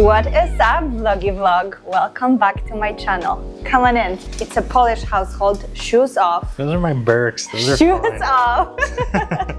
What is up, vloggy vlog? Welcome back to my channel. Come on in. It's a Polish household. Shoes off. Those are my Birks. Those are Shoes off.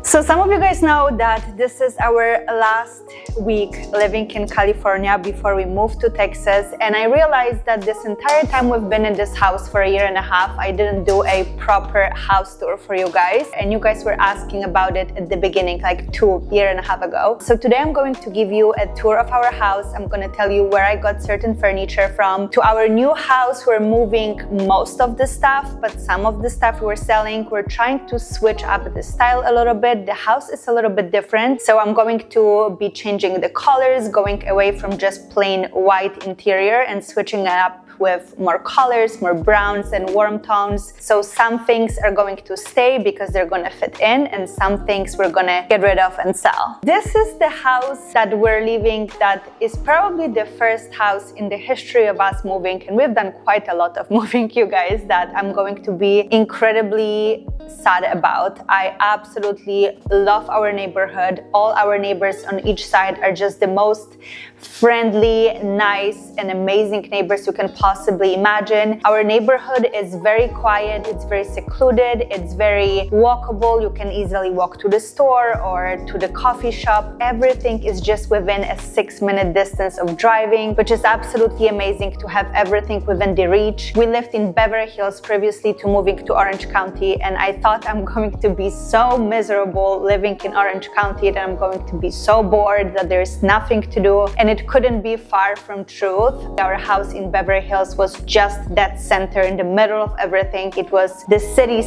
So some of you guys know that this is our last week living in California before we moved to Texas, and I realized that this entire time we've been in this house for a year and a half, I didn't do a proper house tour for you guys, and you guys were asking about it at the beginning, like 2 years and a half ago. So today I'm going to give you a tour of our house. I'm going to tell you where I got certain furniture from. To our new house, we're moving most of the stuff, but some of the stuff we're selling, we're trying to switch up the style a little bit. The house is a little bit different, so I'm going to be changing the colors, going away from just plain white interior and switching it up with more colors, more browns and warm tones. So some things are going to stay because they're gonna fit in, and some things we're gonna get rid of and sell. This is the house that we're leaving, that is probably the first house in the history of us moving, and we've done quite a lot of moving, you guys, that I'm going to be incredibly sad about. I absolutely love our neighborhood. All our neighbors on each side are just the most friendly, nice, and amazing neighbors you can possibly imagine. Our neighborhood is very quiet, it's very secluded, it's very walkable. You can easily walk to the store or to the coffee shop. Everything is just within a 6-minute distance of driving, which is absolutely amazing to have everything within the reach. We lived in Beverly Hills previously to moving to Orange County, and I thought I'm going to be so miserable living in Orange County, that I'm going to be so bored, that there's nothing to do, and it couldn't be far from truth. Our house in Beverly Hills was just that center in the middle of everything. It was the city,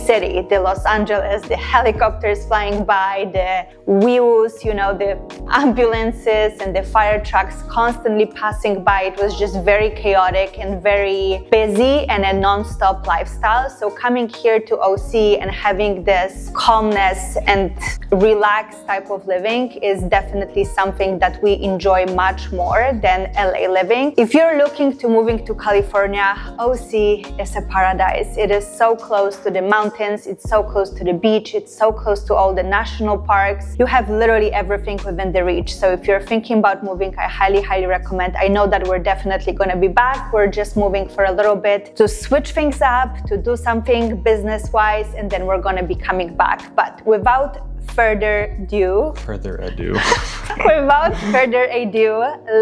the Los Angeles, the helicopters flying by, the wheels, you know, the ambulances and the fire trucks constantly passing by. It was just very chaotic and very busy and a non-stop lifestyle. So coming here to OC and having this calmness and relaxed type of living is definitely something that we enjoy much more than LA living. If you're looking to moving to California, OC is a paradise. It is so close to the mountains, it's so close to the beach, it's so close to all the national parks. You have literally everything within the reach. So if you're thinking about moving, I highly recommend. I know that we're definitely going to be back. We're just moving for a little bit to switch things up, to do something business-wise, and then we're going to be coming back. But without further ado,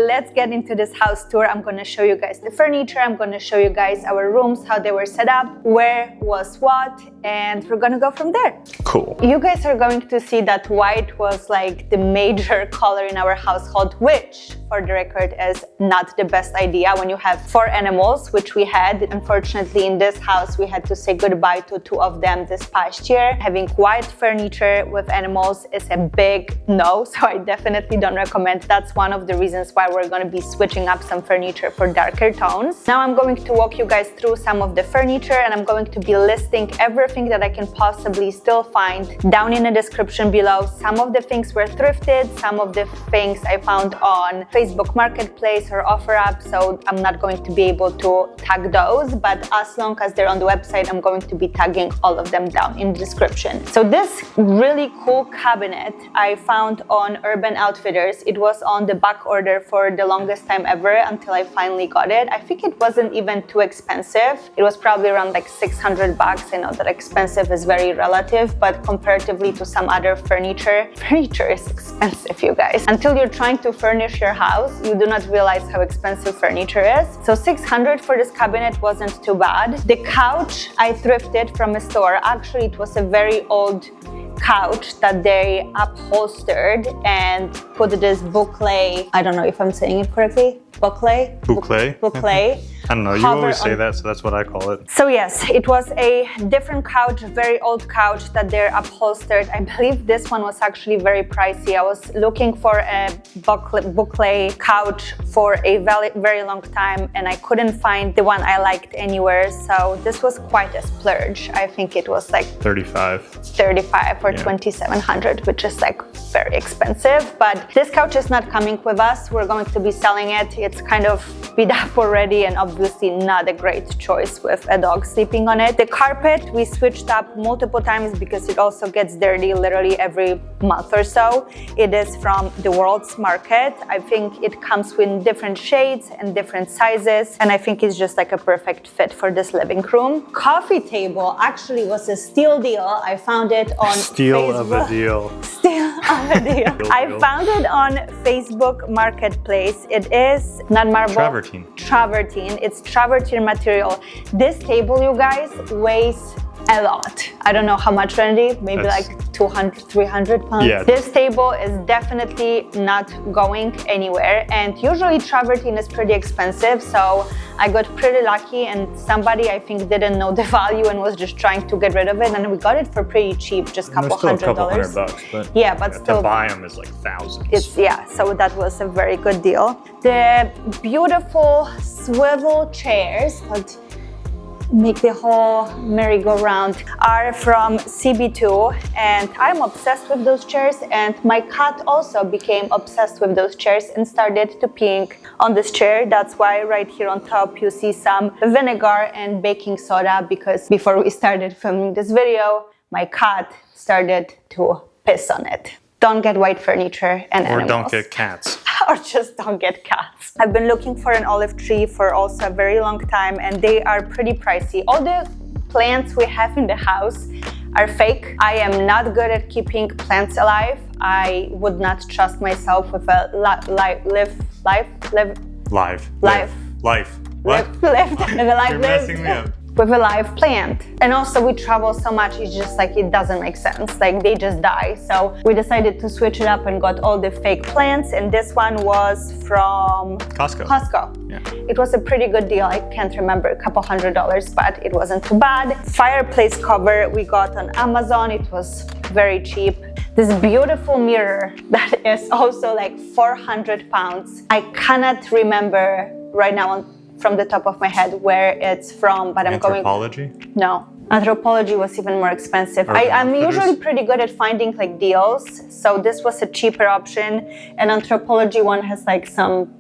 let's get into this house tour. I'm going to show you guys the furniture. I'm going to show you guys our rooms, how they were set up, where was what, and we're going to go from there. Cool. You guys are going to see that white was like the major color in our household, which, for the record, is not the best idea when you have 4 animals, which we had. Unfortunately, in this house, we had to say goodbye to 2 of them this past year. Having white furniture with animals is a big no, so I definitely don't recommend. That's one of the reasons why we're going to be switching up some furniture for darker tones. Now I'm going to walk you guys through some of the furniture, and I'm going to be listing everything that I can possibly still find down in the description below. Some of the things were thrifted, some of the things I found on Facebook Marketplace or OfferUp, so I'm not going to be able to tag those, but as long as they're on the website, I'm going to be tagging all of them down in the description. So this really cool cabinet I found on Urban Outfitters. It was on the back order for the longest time ever until I finally got it. I think it wasn't even too expensive. It was probably around like $600. I know that expensive is very relative, but comparatively to some other furniture is expensive, you guys. Until you're trying to furnish your house, you do not realize how expensive furniture is. So $600 for this cabinet wasn't too bad. The couch I thrifted from a store. Actually, it was a very old couch that they upholstered and put this boucle, I don't know if I'm saying it correctly, boucle. I don't know, you always say that, so that's what I call it. So yes, it was a different couch, a very old couch that they're upholstered. I believe this one was actually very pricey. I was looking for a boucle couch for a very long time, and I couldn't find the one I liked anywhere. So this was quite a splurge. I think it was like $35 or $2,700, which is like very expensive. But this couch is not coming with us. We're going to be selling it. It's kind of beat up already, and obviously obviously not a great choice with a dog sleeping on it. The carpet, we switched up multiple times because it also gets dirty literally every month or so. It is from the World's Market. I think it comes with different shades and different sizes, and I think it's just like a perfect fit for this living room. Coffee table actually was a steal deal. I found it on Steal of a deal. Steal of a deal. I found it on Facebook Marketplace. It is not marble. Travertine. Travertine. It's travertine material. This table, you guys, weighs a lot. I don't know how much, Randy, maybe like 200, 300 pounds. Yeah. This table is definitely not going anywhere, and usually travertine is pretty expensive, so I got pretty lucky, and somebody I think didn't know the value and was just trying to get rid of it, and we got it for pretty cheap, just $200. $200, but yeah, but still to buy them is like thousands. It's, yeah, so that was a very good deal. The beautiful swivel chairs, but make the whole merry-go-round, are from CB2, and I'm obsessed with those chairs, and my cat also became obsessed with those chairs and started to peeing on this chair. That's why right here on top you see some vinegar and baking soda, because before we started filming this video, my cat started to piss on it. Don't get white furniture and animals. Or don't get cats. Or just don't get cats. I've been looking for an olive tree for also a very long time, and they are pretty pricey. All the plants we have in the house are fake. I am not good at keeping plants alive. I would not trust myself with a live with a live plant. And also we travel so much, it's just like it doesn't make sense, like they just die. So we decided to switch it up and got all the fake plants, and this one was from Costco. Yeah. It was a pretty good deal. I can't remember, $200, but it wasn't too bad. Fireplace cover we got on Amazon. It was very cheap. This beautiful mirror that is also like 400 pounds. I cannot remember right now from the top of my head where it's from, but I'm going... Anthropology? No. Anthropology was even more expensive. I'm usually pretty good at finding like deals, so this was a cheaper option, and Anthropology one has like some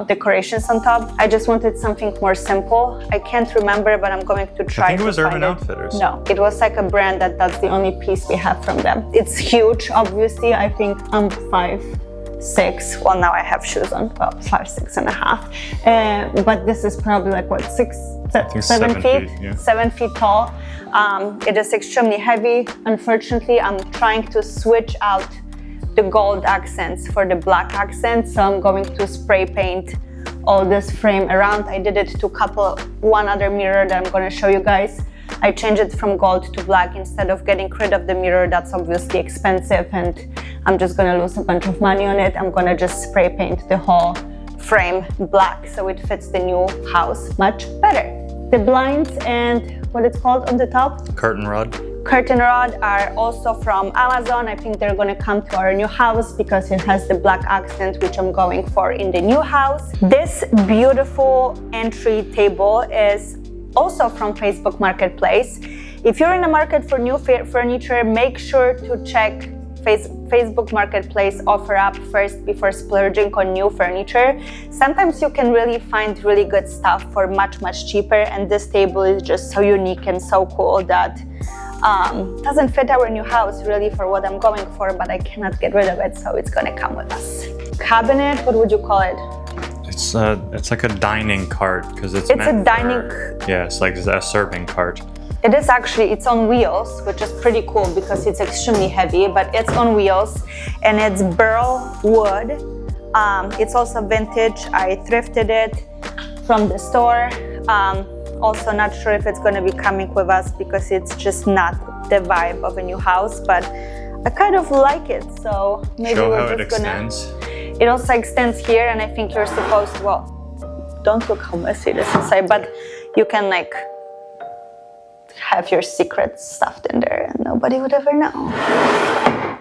decorations on top. I just wanted something more simple. I can't remember, but I'm going to try. I think it was Urban Outfitters. No, it was like a brand that's the only piece we have from them. It's huge, obviously. I think I'm 5'6". Well, now I have shoes on, well, 5'6" and a half. But this is probably like what, 7 feet? Yeah. 7 feet tall. It is extremely heavy. Unfortunately, I'm trying to switch out the gold accents for the black accents, so I'm going to spray paint all this frame around. I did it to one other mirror that I'm going to show you guys. I changed it from gold to black instead of getting rid of the mirror. That's obviously expensive and I'm just going to lose a bunch of money on it. I'm going to just spray paint the whole frame black so it fits the new house much better. The blinds and what it's called on the top? Curtain rod. Curtain rod are also from Amazon. I think they're going to come to our new house because it has the black accent, which I'm going for in the new house. This beautiful entry table is also from Facebook Marketplace. If you're in the market for new furniture, make sure to check Facebook Marketplace offer up first before splurging on new furniture. Sometimes you can really find really good stuff for much, much cheaper, and this table is just so unique and so cool that doesn't fit our new house really for what I'm going for, but I cannot get rid of it, so it's gonna come with us. Cabinet, what would you call it? It's like a dining cart because it's meant a dining. Yeah, it's like a serving cart. It is actually, it's on wheels, which is pretty cool because it's extremely heavy, but it's on wheels and it's burl wood. It's also vintage. I thrifted it from the store. Also not sure if it's going to be coming with us because it's just not the vibe of a new house, but I kind of like it, so maybe we're just extends. It also extends here, and I think you're supposed to, well, don't look how messy it is inside, but you can like have your secrets stuffed in there and nobody would ever know.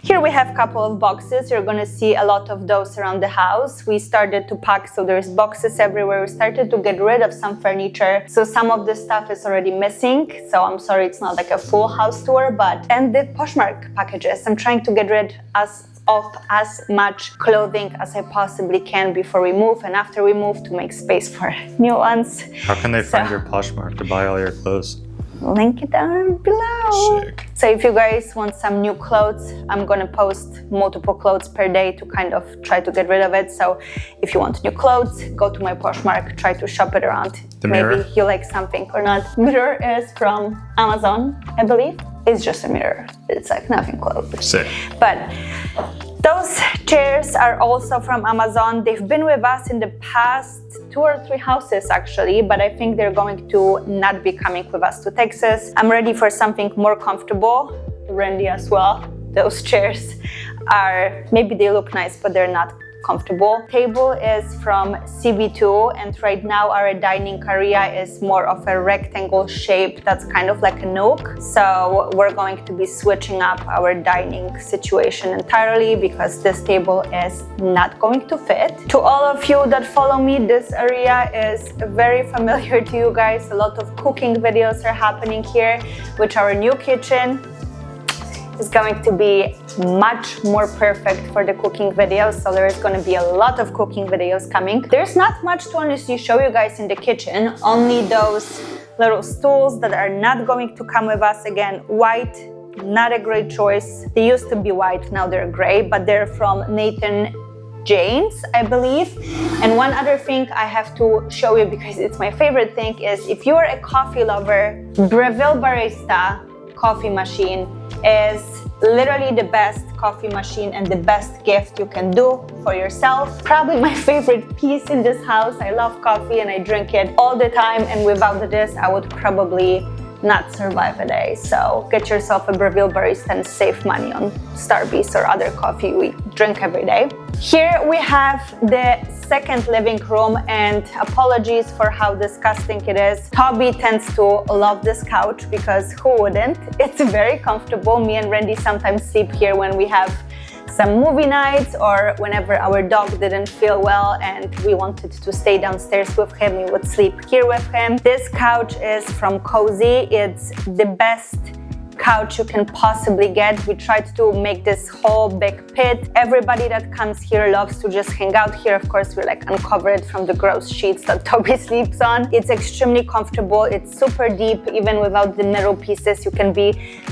Here we have a couple of boxes. You're gonna see a lot of those around the house. We started to pack, so there's boxes everywhere. We started to get rid of some furniture, so some of the stuff is already missing. So I'm sorry it's not like a full house tour, and the Poshmark packages. I'm trying to get rid off as much clothing as I possibly can before we move and after we move to make space for new ones. How can they find your Poshmark to buy all your clothes? Link it down below. Sick. So if you guys want some new clothes, I'm gonna post multiple clothes per day to kind of try to get rid of it. So if you want new clothes, go to my Poshmark, try to shop it around. The mirror? Maybe you like something or not. Mirror is from Amazon, I believe. It's just a mirror. It's like nothing close. Sick. But those chairs are also from Amazon. They've been with us in the past 2 or 3 houses actually, but I think they're going to not be coming with us to Texas. I'm ready for something more comfortable. Randy as well. Those chairs are, maybe they look nice, but they're not comfortable. Table is from CB2 and right now our dining area is more of a rectangle shape that's kind of like a nook. So we're going to be switching up our dining situation entirely because this table is not going to fit. To all of you that follow me, this area is very familiar to you guys. A lot of cooking videos are happening here, which our new kitchen is going to be much more perfect for the cooking videos. So there is going to be a lot of cooking videos coming. There's not much to honestly show you guys in the kitchen, only those little stools that are not going to come with us. Again, white, not a great choice. They used to be white, now they're gray, but they're from Nathan James, I believe. And one other thing I have to show you because it's my favorite thing is if you are a coffee lover, Breville Barista coffee machine is literally the best coffee machine and the best gift you can do for yourself. Probably my favorite piece in this house. I love coffee and I drink it all the time, and without this I would probably not survive a day. So get yourself a Breville Barista and save money on Starbucks or other coffee we drink every day. Here we have the second living room, and apologies for how disgusting it is. Toby tends to love this couch because who wouldn't? It's very comfortable. Me and Randy sometimes sleep here when we have some movie nights or whenever our dog didn't feel well and we wanted to stay downstairs with him, we would sleep here with him. This couch is from Cozy. It's the best couch you can possibly get. We tried to make this whole big pit. Everybody that comes here loves to just hang out here. Of course, we like uncover it from the gross sheets that Toby sleeps on. It's extremely comfortable. It's super deep. Even without the middle pieces, you can be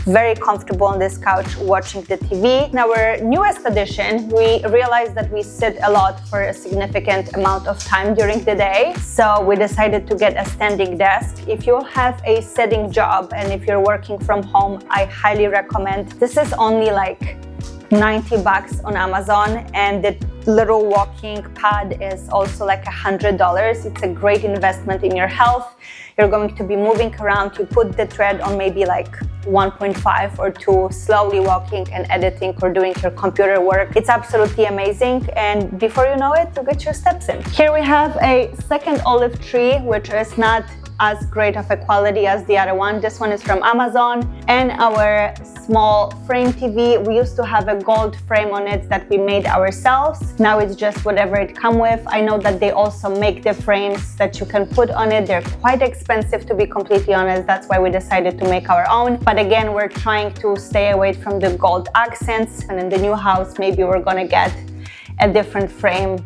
very comfortable on this couch watching the TV. In our newest addition, we realized that we sit a lot for a significant amount of time during the day. So we decided to get a standing desk. If you have a sitting job and if you're working from home, I highly recommend. This is only like $90 on Amazon, and the little walking pad is also like $100. It's a great investment in your health. You're going to be moving around. You put the thread on maybe like 1.5 or 2, slowly walking and editing or doing your computer work. It's absolutely amazing, and before you know it, you get your steps in. Here we have a second olive tree, which is not as great of a quality as the other one. This one is from Amazon. And our small frame TV, we used to have a gold frame on it that we made ourselves. Now it's just whatever it come with. I know that they also make the frames that you can put on it. They're quite expensive, to be completely honest. That's why we decided to make our own. But again, we're trying to stay away from the gold accents. And in the new house, maybe we're gonna get a different frame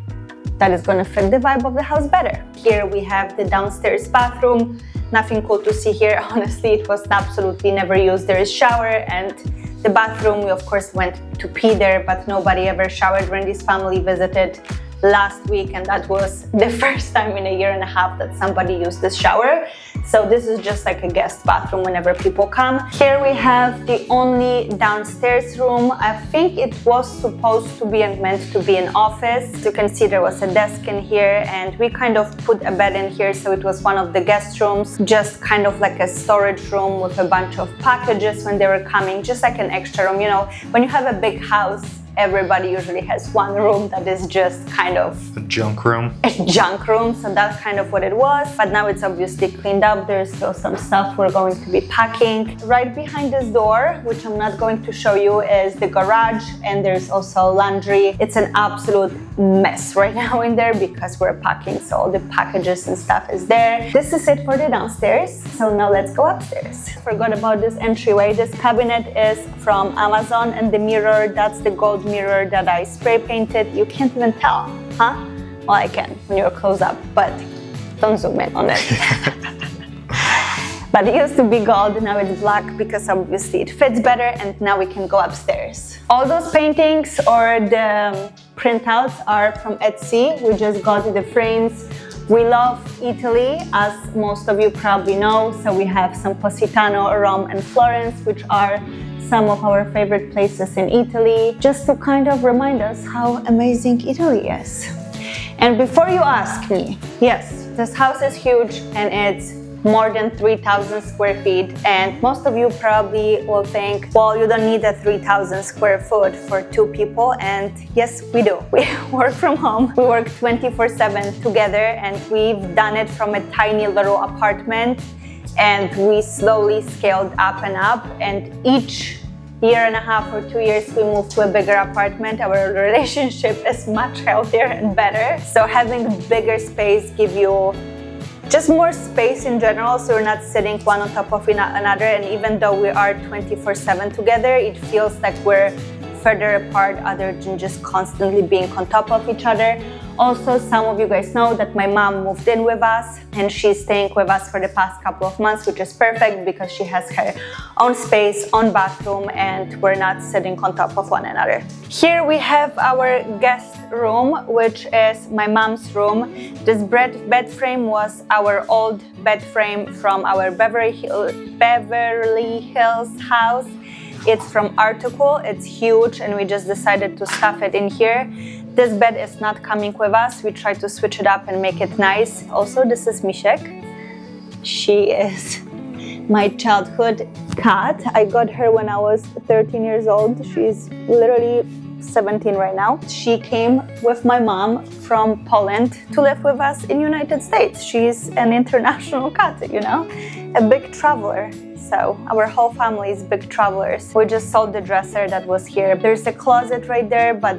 that is gonna fit the vibe of the house better. Here we have the downstairs bathroom. Nothing cool to see here. Honestly, it was absolutely never used. There is shower and the bathroom. We of course went to pee there, but nobody ever showered. Randy's family visited last week, and that was the first time in a year and a half that somebody used this shower. So this is just like a guest bathroom whenever people come. Here we have the only downstairs room. I think it was supposed to be and meant to be an office. You can see there was a desk in here, and we kind of put a bed in here, so it was one of the guest rooms, just kind of like a storage room with a bunch of packages when they were coming, just like an extra room. You know, when you have a big house, everybody usually has one room that is just kind of a junk room. A junk room, so that's kind of what it was. But now it's obviously cleaned up. There's still some stuff we're going to be packing. Right behind this door, which I'm not going to show you, is the garage, and there's also laundry. It's an absolute mess right now in there because we're packing, so all the packages and stuff is there. This is it for the downstairs. So now let's go upstairs. Forgot about this entryway. This cabinet is from Amazon, and the mirror, that's the gold mirror that I spray painted. You can't even tell, huh? Well, I can when you're close up, but don't zoom in on it. But it used to be gold, now it's black because obviously it fits better, and now we can go upstairs. All those paintings or the printouts are from Etsy. We just got the frames. We love Italy, as most of you probably know, so we have some Positano, Rome and Florence, which are some of our favorite places in Italy, just to kind of remind us how amazing Italy is. And before you ask me, yes, this house is huge and it's more than 3,000 square feet, and most of you probably will think, well, you don't need a 3,000 square foot for 2 people, and yes, we do. We work from home. We work 24/7 together, and we've done it from a tiny little apartment, and we slowly scaled up and up, and each year and a half or 2 years we moved to a bigger apartment. Our relationship is much healthier and better. So having a bigger space gives you just more space in general, so we're not sitting one on top of another, and even though we are 24/7 together, it feels like we're further apart other than just constantly being on top of each other. Also, some of you guys know that my mom moved in with us and she's staying with us for the past couple of months, which is perfect because she has her own space, own bathroom, and we're not sitting on top of one another. Here we have our guest room, which is my mom's room. This bed frame was our old bed frame from our Beverly Hills house. It's from Article, it's huge, and we just decided to stuff it in here. This bed is not coming with us. We tried to switch it up and make it nice. Also, this is Misiek. She is my childhood cat. I got her when I was 13 years old. She's literally 17 right now. She came with my mom from Poland to live with us in United States. She's an international cat, you know, a big traveler. So our whole family is big travelers. We just sold the dresser that was here. There's a closet right there, but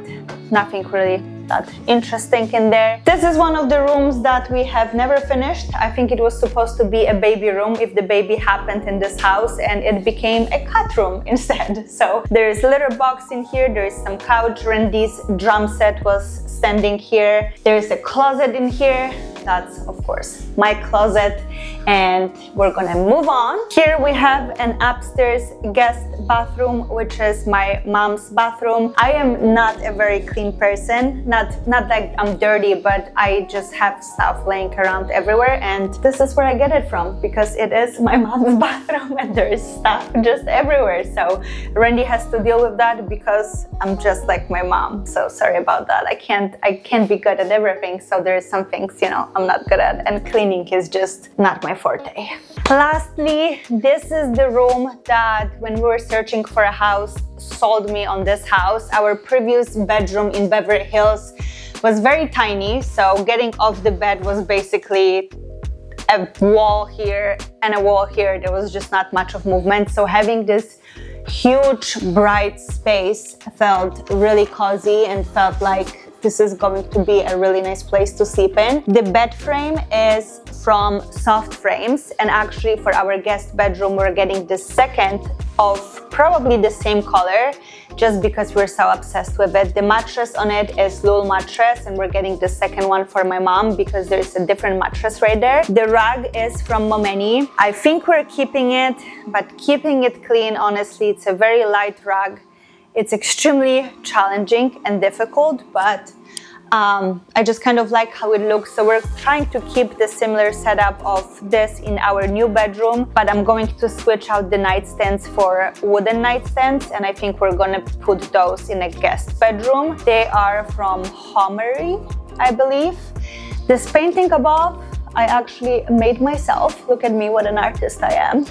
nothing really that interesting in there. This is one of the rooms that we have never finished. I think it was supposed to be a baby room if the baby happened in this house, and it became a cat room instead. So there's a litter box in here, there's some couch. Randy's drum set was standing here. There's a closet in here. That's, of course, my closet, and we're gonna move on. Here we have an upstairs guest bathroom, which is my mom's bathroom. I am not a very clean person, not like I'm dirty, but I just have stuff laying around everywhere, and this is where I get it from because it is my mom's bathroom and there is stuff just everywhere. So Randy has to deal with that because I'm just like my mom. So sorry about that. I can't be good at everything, so there's some things, you know, I'm not good at, and cleaning is just not my forte. Lastly, this is the room that when we were searching for a house sold me on this house. Our previous bedroom in Beverly Hills was very tiny, so getting off the bed was basically a wall here and a wall here. There was just not much of movement, so having this huge bright space felt really cozy and felt like this is going to be a really nice place to sleep in. The bed frame is from Soft Frames, and actually for our guest bedroom we're getting the second of probably the same color just because we're so obsessed with it. The mattress on it is Lul mattress, and we're getting the second one for my mom because there's a different mattress right there. The rug is from Momeni. I think we're keeping it, but keeping it clean, honestly, it's a very light rug. It's extremely challenging and difficult, but I just kind of like how it looks. So we're trying to keep the similar setup of this in our new bedroom, but I'm going to switch out the nightstands for wooden nightstands, and I think we're gonna put those in a guest bedroom. They are from Homery, I believe. This painting above, I actually made myself. Look at me, what an artist I am.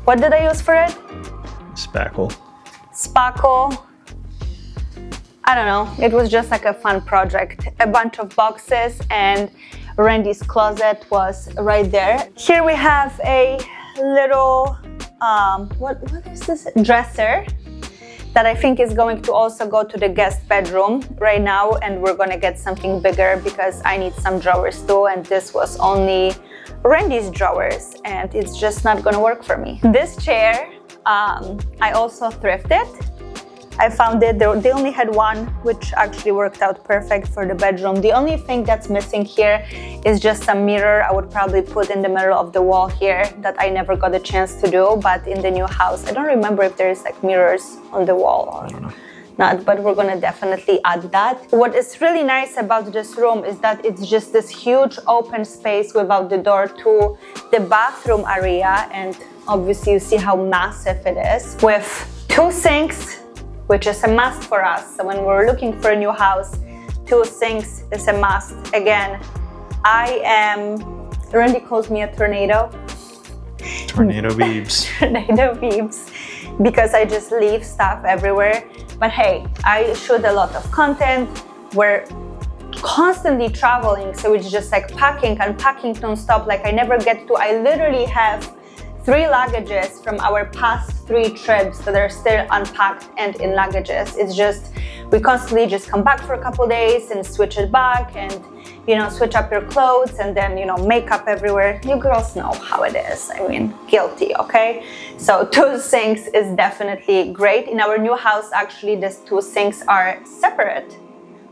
What did I use for it? Spackle. Spackle. I don't know, it was just like a fun project. A bunch of boxes, and Randy's closet was right there. Here we have a little, what is this? Dresser that I think is going to also go to the guest bedroom right now, and we're gonna get something bigger because I need some drawers too, and this was only Randy's drawers and it's just not gonna work for me. This chair, I also thrifted. I found it. They only had one, which actually worked out perfect for the bedroom. The only thing that's missing here is just a mirror. I would probably put in the middle of the wall here that I never got a chance to do, but in the new house, I don't remember if there's like mirrors on the wall or I don't know. Not, but we're gonna definitely add that. What is really nice about this room is that it's just this huge open space without the door to the bathroom area, and obviously you see how massive it is, with 2 sinks, which is a must for us. So when we're looking for a new house, 2 sinks is a must. Again, Randy calls me a tornado. Tornado Beebs. Tornado Beebs, because I just leave stuff everywhere. But hey, I shoot a lot of content. We're constantly traveling, so it's just like packing and packing non-stop. Like I never get to, I literally have 3 luggages from our past 3 trips that are still unpacked and in luggages. It's just, we constantly just come back for a couple days and switch it back and, you know, switch up your clothes and then, you know, makeup everywhere. You girls know how it is. I mean, guilty, okay? So 2 sinks is definitely great. In our new house, actually, these 2 sinks are separate,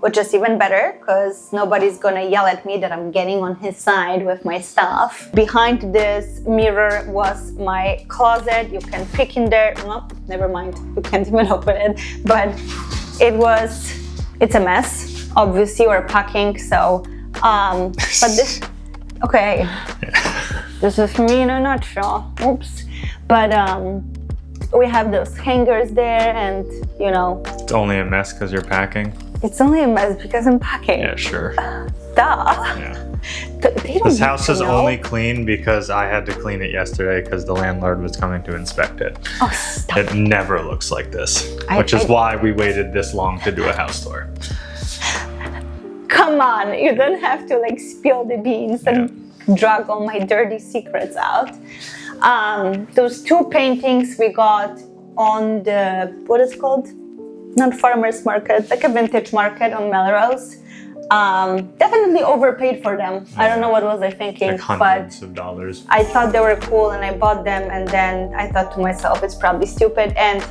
which is even better because nobody's gonna yell at me that I'm getting on his side with my stuff. Behind this mirror was my closet. You can pick in there. No, never mind. You can't even open it. But it's a mess. Obviously, we're packing, so, but this, okay. This is me in a nutshell. Oops. But we have those hangers there and, you know. It's only a mess because you're packing? It's only a mess because I'm packing. Yeah, sure. Duh. Yeah. This house is only clean because I had to clean it yesterday because the landlord was coming to inspect it. Oh, stop. It never looks like this, which is why we waited this long to do a house tour. Come on, you don't have to like spill the beans and drag all my dirty secrets out. Those 2 paintings we got on the, what is it called? Not farmer's market, like a vintage market on Melrose. Definitely overpaid for them. I don't know what was I thinking, like hundreds of dollars. I thought they were cool and I bought them, and then I thought to myself, it's probably stupid. And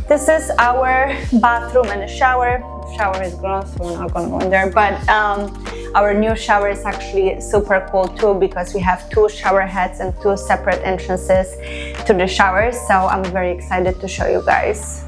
this is our bathroom and a shower. The shower is gross, so we're not gonna go in there. But our new shower is actually super cool too, because we have 2 shower heads and 2 separate entrances to the showers. So I'm very excited to show you guys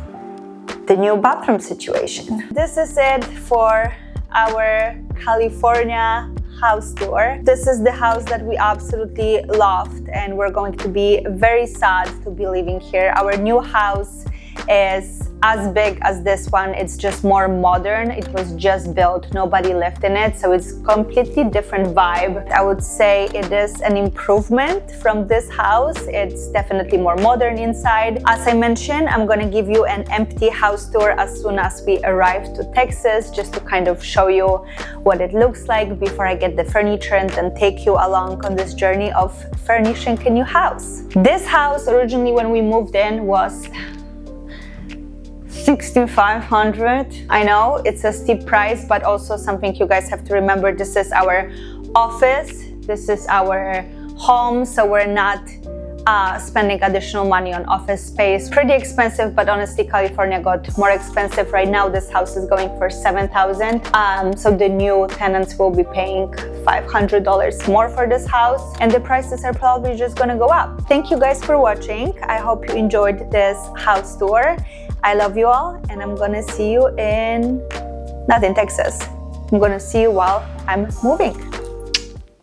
the new bathroom situation. This is it for our California house tour. This is the house that we absolutely loved, and we're going to be very sad to be leaving here. Our new house is as big as this one. It's just more modern. It was just built, nobody lived in it, so it's completely different vibe. I would say it is an improvement from this house. It's definitely more modern inside. As I mentioned, I'm gonna give you an empty house tour as soon as we arrive to Texas, just to kind of show you what it looks like before I get the furniture and then take you along on this journey of furnishing a new house. This house originally when we moved in was $6,500. I know it's a steep price, but also something you guys have to remember. This is our office. This is our home, so we're not spending additional money on office space. Pretty expensive, but honestly, California got more expensive. Right now, this house is going for $7,000. So the new tenants will be paying $500 more for this house, and the prices are probably just gonna go up. Thank you guys for watching. I hope you enjoyed this house tour. I love you all, and I'm gonna see you not in Texas. I'm gonna see you while I'm moving.